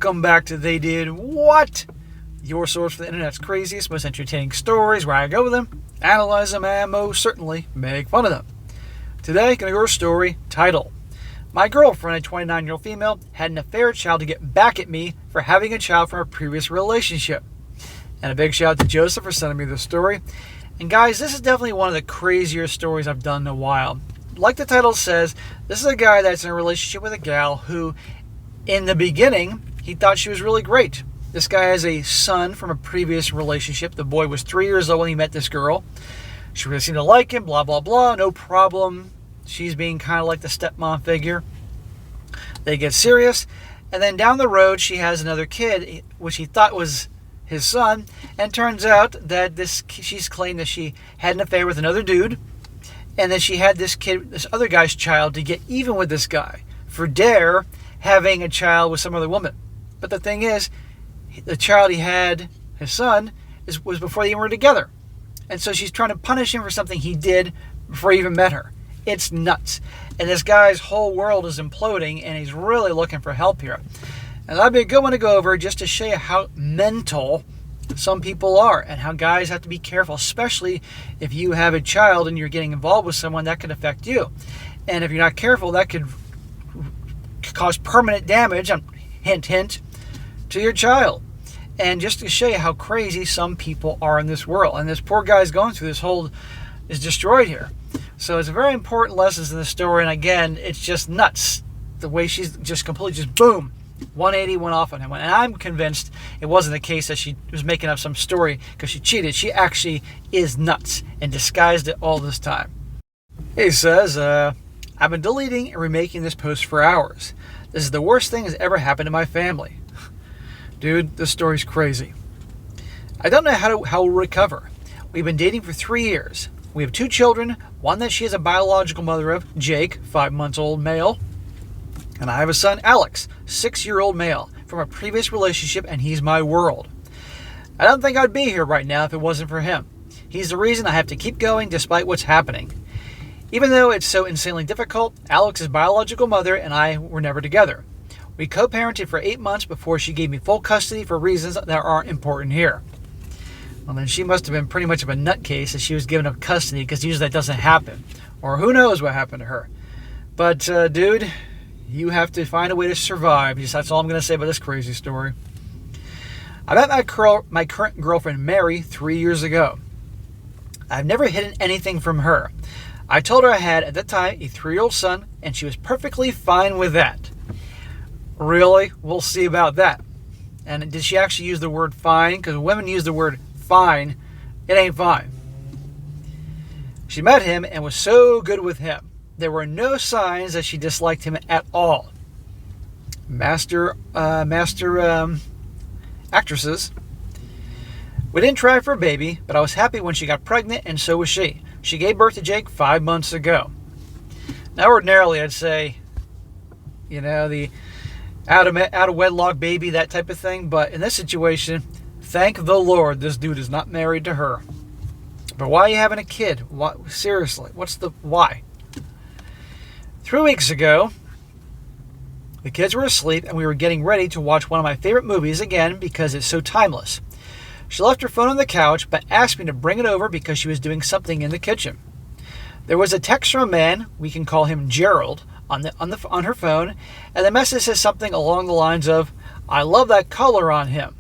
Welcome back to They Did What? Your source for the internet's craziest, most entertaining stories, where I go with them, analyze them, and most certainly make fun of them. Today, going to go over a story titled, My girlfriend, a 29-year-old female, had an affair child to get back at me for having a child from a previous relationship. And a big shout out to Joseph for sending me this story. And guys, this is definitely one of the crazier stories I've done in a while. Like the title says, this is a guy that's in a relationship with a gal who, in the beginning, he thought she was really great. This guy has a son from a previous relationship. The boy was 3 years old when he met this girl. She really seemed to like him, blah, blah, blah, no problem. She's being kind of like the stepmom figure. They get serious, and then down the road, she has another kid, which he thought was his son, and turns out that she's claimed that she had an affair with another dude, and then she had this kid, this other guy's child, to get even with this guy for having a child with some other woman. But the thing is, the child he had, his son, was before they even were together. And so she's trying to punish him for something he did before he even met her. It's nuts. And this guy's whole world is imploding, and he's really looking for help here. And that'd be a good one to go over just to show you how mental some people are and how guys have to be careful, especially if you have a child and you're getting involved with someone that could affect you. And if you're not careful, that could cause permanent damage, hint, hint, to your child. And just to show you how crazy some people are in this world. And this poor guy's going through this whole, is destroyed here. So it's a very important lessons in the story. And again, it's just nuts. The way she's just completely just boom. 180 went off on him. And I'm convinced it wasn't the case that she was making up some story because she cheated. She actually is nuts and disguised it all this time. He says, I've been deleting and remaking this post for hours. This is the worst thing that's ever happened to my family. Dude, this story's crazy. I don't know how we'll recover. We've been dating for 3 years. We have 2 children, one that she is a biological mother of, Jake, 5 months old male. And I have a son, Alex, 6-year-old male, from a previous relationship, and he's my world. I don't think I'd be here right now if it wasn't for him. He's the reason I have to keep going despite what's happening. Even though it's so insanely difficult, Alex's biological mother and I were never together. We co-parented for 8 months before she gave me full custody for reasons that aren't important here. Well, then she must have been pretty much of a nutcase that she was giving up custody, because usually that doesn't happen. Or who knows what happened to her. But, dude, you have to find a way to survive. That's all I'm going to say about this crazy story. I met my current girlfriend, Mary, 3 years ago. I've never hidden anything from her. I told her I had, at the time, a 3-year-old son, and she was perfectly fine with that. Really? We'll see about that. And did she actually use the word fine? Because women use the word fine. It ain't fine. She met him and was so good with him. There were no signs that she disliked him at all. Master actresses. We didn't try for a baby, but I was happy when she got pregnant, and so was she. She gave birth to Jake 5 months ago. Now, ordinarily, I'd say, the out of wedlock baby, that type of thing. But in this situation, thank the Lord, this dude is not married to her. But why are you having a kid? What, seriously, why? 3 weeks ago, the kids were asleep and we were getting ready to watch one of my favorite movies again because it's so timeless. She left her phone on the couch but asked me to bring it over because she was doing something in the kitchen. There was a text from a man, we can call him Gerald, on her phone, and the message says something along the lines of, I love that color on him.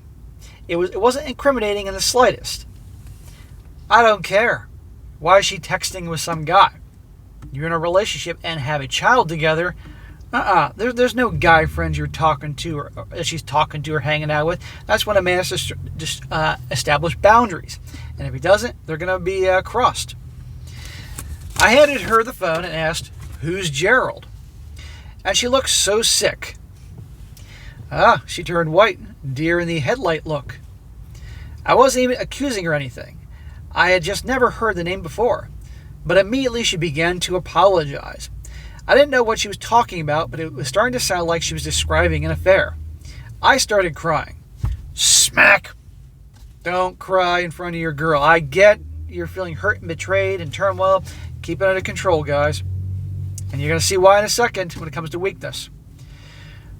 It wasn't incriminating in the slightest. I don't care. Why is she texting with some guy? You're in a relationship and have a child together. There's no guy friends you're talking to or that she's talking to or hanging out with. That's when a man has to just establish boundaries. And if he doesn't, they're going to be crossed. I handed her the phone and asked, who's Gerald? And she looked so sick. She turned white, deer in the headlight look. I wasn't even accusing her anything. I had just never heard the name before. But immediately she began to apologize. I didn't know what she was talking about, but it was starting to sound like she was describing an affair. I started crying. Smack! Don't cry in front of your girl. I get you're feeling hurt and betrayed and turmoil. Keep it under control, guys. And you're going to see why in a second when it comes to weakness.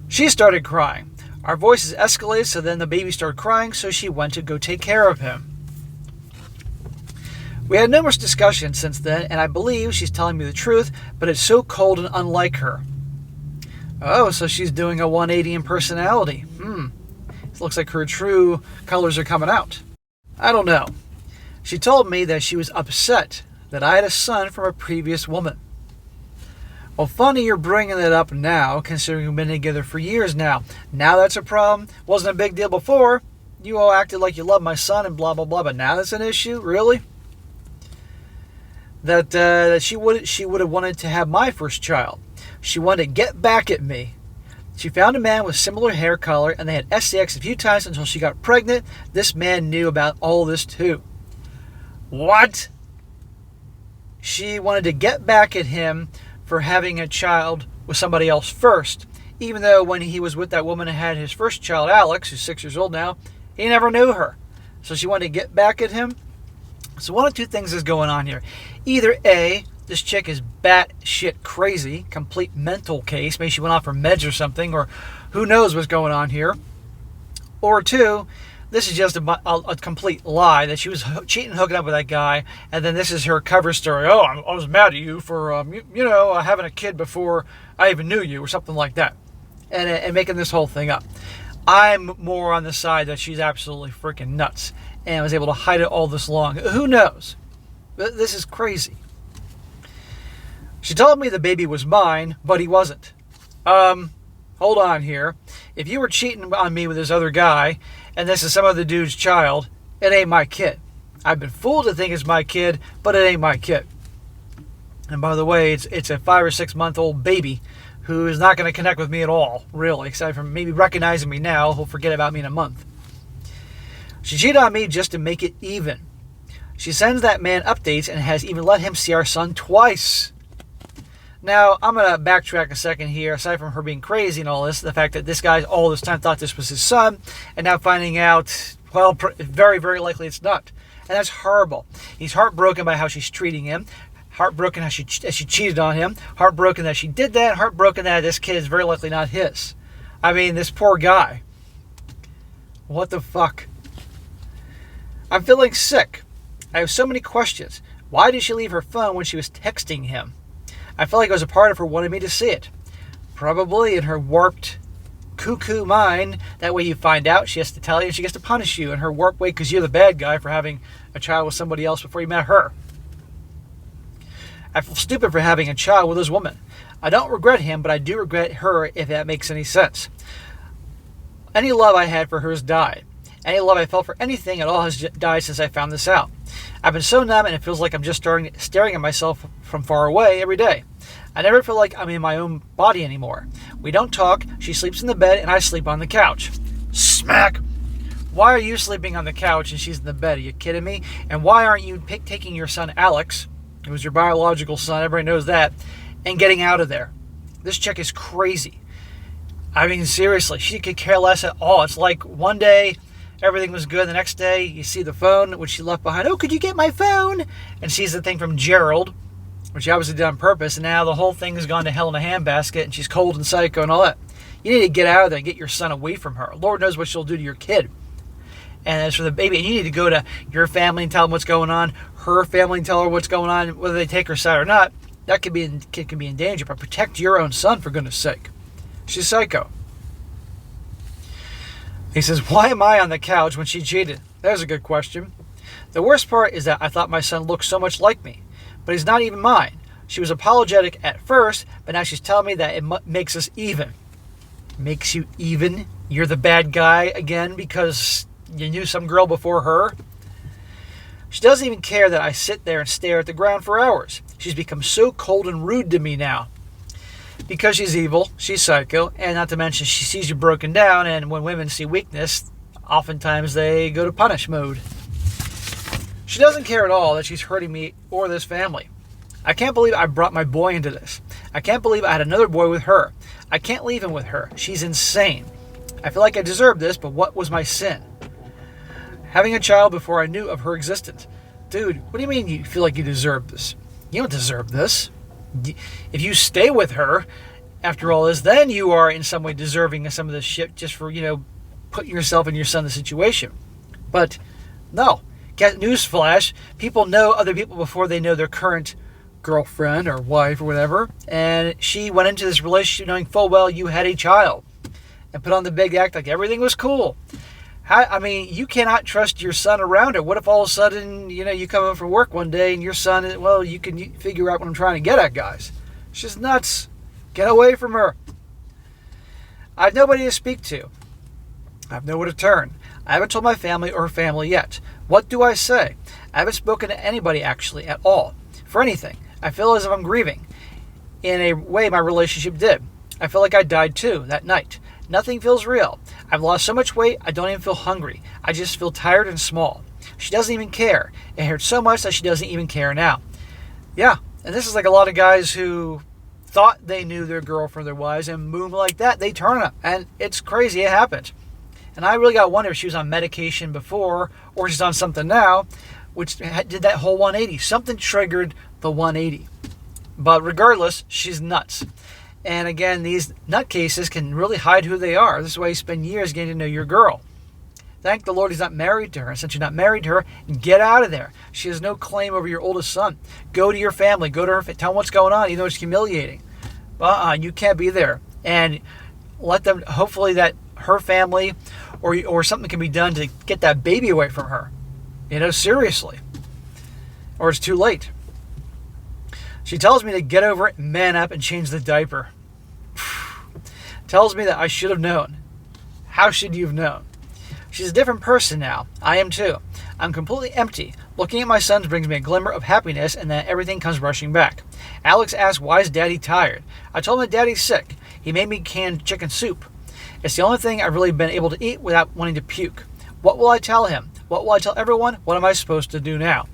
She started crying. Our voices escalated, so then the baby started crying, so she went to go take care of him. We had numerous discussions since then, and I believe she's telling me the truth, but it's so cold and unlike her. Oh, so she's doing a 180 in personality. It looks like her true colors are coming out. I don't know. She told me that she was upset that I had a son from a previous woman. Well, funny you're bringing it up now, considering we've been together for years now. Now that's a problem. Wasn't a big deal before. You all acted like you loved my son and blah, blah, blah, but now that's an issue? Really? That she would have wanted to have my first child. She wanted to get back at me. She found a man with similar hair color, and they had sex a few times until she got pregnant. This man knew about all this too. What? She wanted to get back at him for having a child with somebody else first, even though when he was with that woman and had his first child, Alex, who's 6 years old now, he never knew her. So she wanted to get back at him. So one of two things is going on here. Either A, this chick is batshit crazy, complete mental case. Maybe she went off her meds or something, or who knows what's going on here. Or two, this is just a complete lie, that she was cheating, hooking up with that guy, and then this is her cover story. Oh, I was mad at you for, having a kid before I even knew you, or something like that. And making this whole thing up. I'm more on the side that she's absolutely freaking nuts and was able to hide it all this long. Who knows? This is crazy. She told me the baby was mine, but he wasn't. Hold on here. If you were cheating on me with this other guy, and this is some other dude's child, it ain't my kid. I've been fooled to think it's my kid, but it ain't my kid. And by the way, it's a 5 or 6 month old baby who is not going to connect with me at all, really, except for maybe recognizing me now. He'll forget about me in a month. She cheated on me just to make it even. She sends that man updates and has even let him see our son twice. Now, I'm going to backtrack a second here. Aside from her being crazy and all this, the fact that this guy all this time thought this was his son, and now finding out, well, very, very likely it's not. And that's horrible. He's heartbroken by how she's treating him, heartbroken how she cheated on him, heartbroken that she did that, heartbroken that this kid is very likely not his. I mean, this poor guy. What the fuck? I'm feeling sick. I have so many questions. Why did she leave her phone when she was texting him? I felt like it was a part of her wanting me to see it. Probably in her warped, cuckoo mind. That way you find out, she has to tell you, and she gets to punish you in her warped way because you're the bad guy for having a child with somebody else before you met her. I feel stupid for having a child with this woman. I don't regret him, but I do regret her, if that makes any sense. Any love I had for her has died. Any love I felt for anything at all has died since I found this out. I've been so numb, and it feels like I'm just staring at myself from far away every day. I never feel like I'm in my own body anymore. We don't talk. She sleeps in the bed, and I sleep on the couch. Smack! Why are you sleeping on the couch and she's in the bed? Are you kidding me? And why aren't you taking your son Alex, who's your biological son, everybody knows that, and getting out of there? This chick is crazy. I mean, seriously, she could care less at all. It's like one day everything was good. The next day, you see the phone, which she left behind. Oh, could you get my phone? And sees the thing from Gerald, which she obviously did on purpose. And now the whole thing has gone to hell in a handbasket, and she's cold and psycho and all that. You need to get out of there and get your son away from her. Lord knows what she'll do to your kid. And as for the baby, you need to go to your family and tell them what's going on. Her family and tell her what's going on, whether they take her side or not. That kid can be in danger, but protect your own son, for goodness sake. She's psycho. He says, why am I on the couch when she cheated? There's a good question. The worst part is that I thought my son looked so much like me, but he's not even mine. She was apologetic at first, but now she's telling me that it makes us even. Makes you even? You're the bad guy again because you knew some girl before her? She doesn't even care that I sit there and stare at the ground for hours. She's become so cold and rude to me now. Because she's evil, she's psycho, and not to mention she sees you broken down, and when women see weakness, oftentimes they go to punish mode. She doesn't care at all that she's hurting me or this family. I can't believe I brought my boy into this. I can't believe I had another boy with her. I can't leave him with her. She's insane. I feel like I deserve this, but what was my sin? Having a child before I knew of her existence. Dude, what do you mean you feel like you deserve this? You don't deserve this. If you stay with her, after all this, then you are in some way deserving of some of this shit just for, putting yourself in your son's situation. But no. Get newsflash, people know other people before they know their current girlfriend or wife or whatever, and she went into this relationship knowing full well you had a child and put on the big act like everything was cool. You cannot trust your son around her. What if all of a sudden, you come home from work one day and your son is, well, you can figure out what I'm trying to get at, guys. She's nuts. Get away from her. I have nobody to speak to. I have nowhere to turn. I haven't told my family or her family yet. What do I say? I haven't spoken to anybody actually at all. For anything. I feel as if I'm grieving. In a way my relationship did. I feel like I died too that night. Nothing feels real. I've lost so much weight I don't even feel hungry. I just feel tired and small. She doesn't even care. It hurts so much that she doesn't even care now. Yeah, and this is like a lot of guys who thought they knew their girlfriend, their wives, and move like that. They turn them. And it's crazy. It happens. And I really got to wonder if she was on medication before or she's on something now, which did that whole 180. Something triggered the 180. But regardless, she's nuts. And again, these nutcases can really hide who they are. This is why you spend years getting to know your girl. Thank the Lord he's not married to her. And since you're not married to her, get out of there. She has no claim over your oldest son. Go to your family. Go to her. Tell them what's going on, even though it's humiliating. You can't be there. And let them, hopefully that her family or something can be done to get that baby away from her. Seriously. Or it's too late. She tells me to get over it, man up, and change the diaper. Tells me that I should have known. How should you have known? She's a different person now. I am too. I'm completely empty. Looking at my sons brings me a glimmer of happiness, and then everything comes rushing back. Alex asks, why is Daddy tired? I told him that Daddy's sick. He made me canned chicken soup. It's the only thing I've really been able to eat without wanting to puke. What will I tell him? What will I tell everyone? What am I supposed to do now?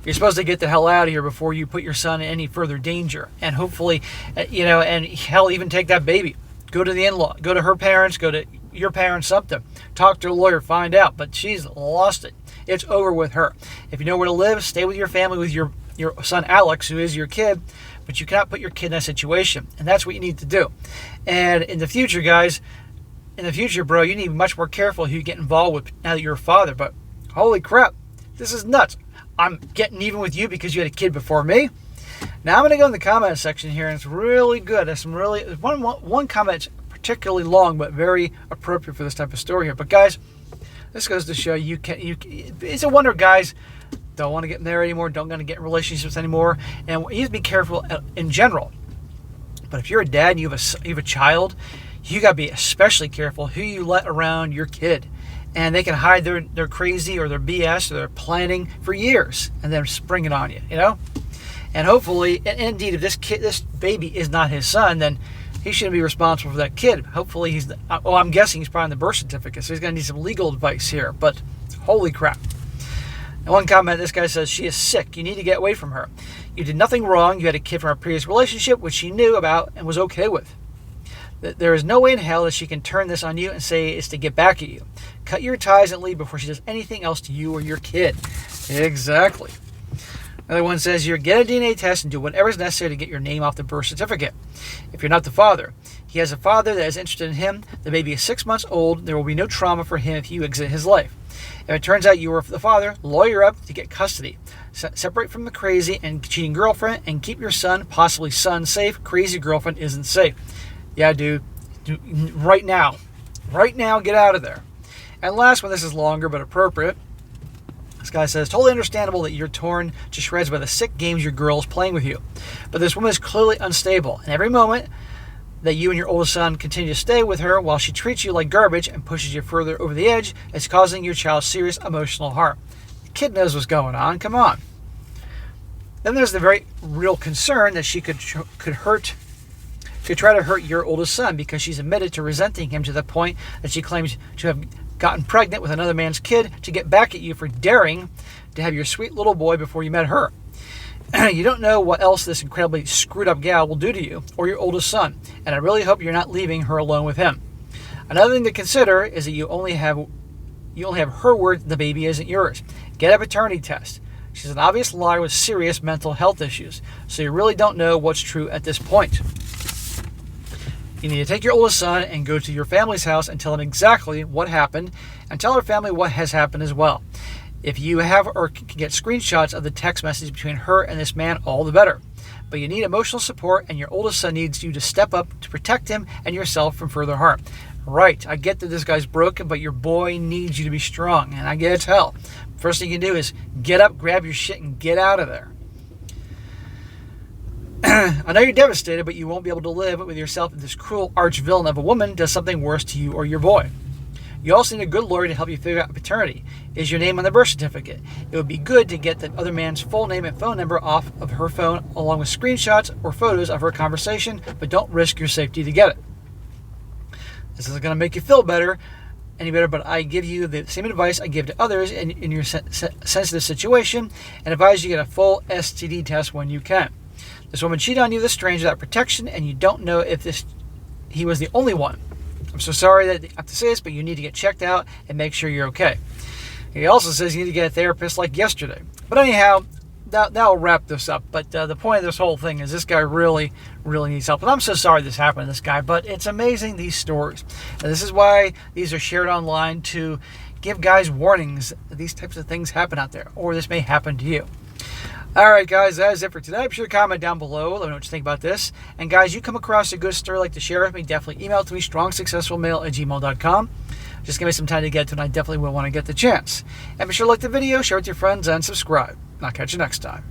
You're supposed to get the hell out of here before you put your son in any further danger. And hopefully, and hell, even take that baby. Go to the in-law. Go to her parents. Go to your parents, something. Talk to a lawyer. Find out. But she's lost it. It's over with her. If you know where to live, stay with your family, with your son Alex, who is your kid. But you cannot put your kid in that situation. And that's what you need to do. And in the future, guys, bro, you need to be much more careful who you get involved with now that you're a father. But holy crap, this is nuts. I'm getting even with you because you had a kid before me. Now I'm going to go in the comment section here, and it's really good. There's some really one comment particularly long, but very appropriate for this type of story here. But guys, this goes to show you it's a wonder guys don't want to get married anymore, don't want to get in relationships anymore, and you have to be careful in general. But if you're a dad and you have a child, you got to be especially careful who you let around your kid. And they can hide their crazy or their BS or their planning for years and then spring it on you, And hopefully, and indeed, if this baby is not his son, then he shouldn't be responsible for that kid. Hopefully I'm guessing he's probably on the birth certificate, so he's going to need some legal advice here. But holy crap. And one comment, this guy says, she is sick. You need to get away from her. You did nothing wrong. You had a kid from a previous relationship, which she knew about and was okay with. There is no way in hell that she can turn this on you and say it's to get back at you. Cut your ties and leave before she does anything else to you or your kid. Exactly. Another one says, get a DNA test and do whatever is necessary to get your name off the birth certificate. If you're not the father, he has a father that is interested in him. The baby is 6 months old. There will be no trauma for him if you exit his life. If it turns out you were the father, lawyer up to get custody. Separate from the crazy and cheating girlfriend and keep your son, possibly son, safe. Crazy girlfriend isn't safe. Yeah, dude. Right now, get out of there. And last one, this is longer but appropriate. This guy says, totally understandable that you're torn to shreds by the sick games your girl is playing with you. But this woman is clearly unstable. And every moment that you and your oldest son continue to stay with her while she treats you like garbage and pushes you further over the edge, it's causing your child serious emotional harm. The kid knows what's going on. Come on. Then there's the very real concern that she could try to hurt your oldest son because she's admitted to resenting him to the point that she claims to have gotten pregnant with another man's kid to get back at you for daring to have your sweet little boy before you met her. You don't know what else this incredibly screwed up gal will do to you or your oldest son, and I really hope you're not leaving her alone with him. Another thing to consider is that you only have her word that the baby isn't yours. Get a paternity test. She's an obvious liar with serious mental health issues, so you really don't know what's true at this point. You need to take your oldest son and go to your family's house and tell them exactly what happened, and tell her family what has happened as well. If you have or can get screenshots of the text message between her and this man, all the better. But you need emotional support, and your oldest son needs you to step up to protect him and yourself from further harm. Right, I get that this guy's broken, but your boy needs you to be strong, and I get it's hell. First thing you can do is get up, grab your shit, and get out of there. I know you're devastated, but you won't be able to live with yourself if this cruel arch-villain of a woman does something worse to you or your boy. You also need a good lawyer to help you figure out paternity. Is your name on the birth certificate? It would be good to get the other man's full name and phone number off of her phone, along with screenshots or photos of her conversation, but don't risk your safety to get it. This isn't going to make you feel any better, but I give you the same advice I give to others in your sensitive situation, and advise you get a full STD test when you can. This woman cheated on you, this stranger, without protection, and you don't know if he was the only one. I'm so sorry that I have to say this, but you need to get checked out and make sure you're okay. He also says you need to get a therapist like yesterday. But anyhow, that'll wrap this up. But the point of this whole thing is this guy really, really needs help. And I'm so sorry this happened to this guy, but it's amazing, these stories. And this is why these are shared online, to give guys warnings that these types of things happen out there, or this may happen to you. Alright guys, that is it for today. Be sure to comment down below. Let me know what you think about this. And guys, you come across a good story like to share with me, definitely email it to me, strongsuccessfulmale@gmail.com. Just give me some time to get to it, and I definitely will want to get the chance. And be sure to like the video, share it with your friends, and subscribe. And I'll catch you next time.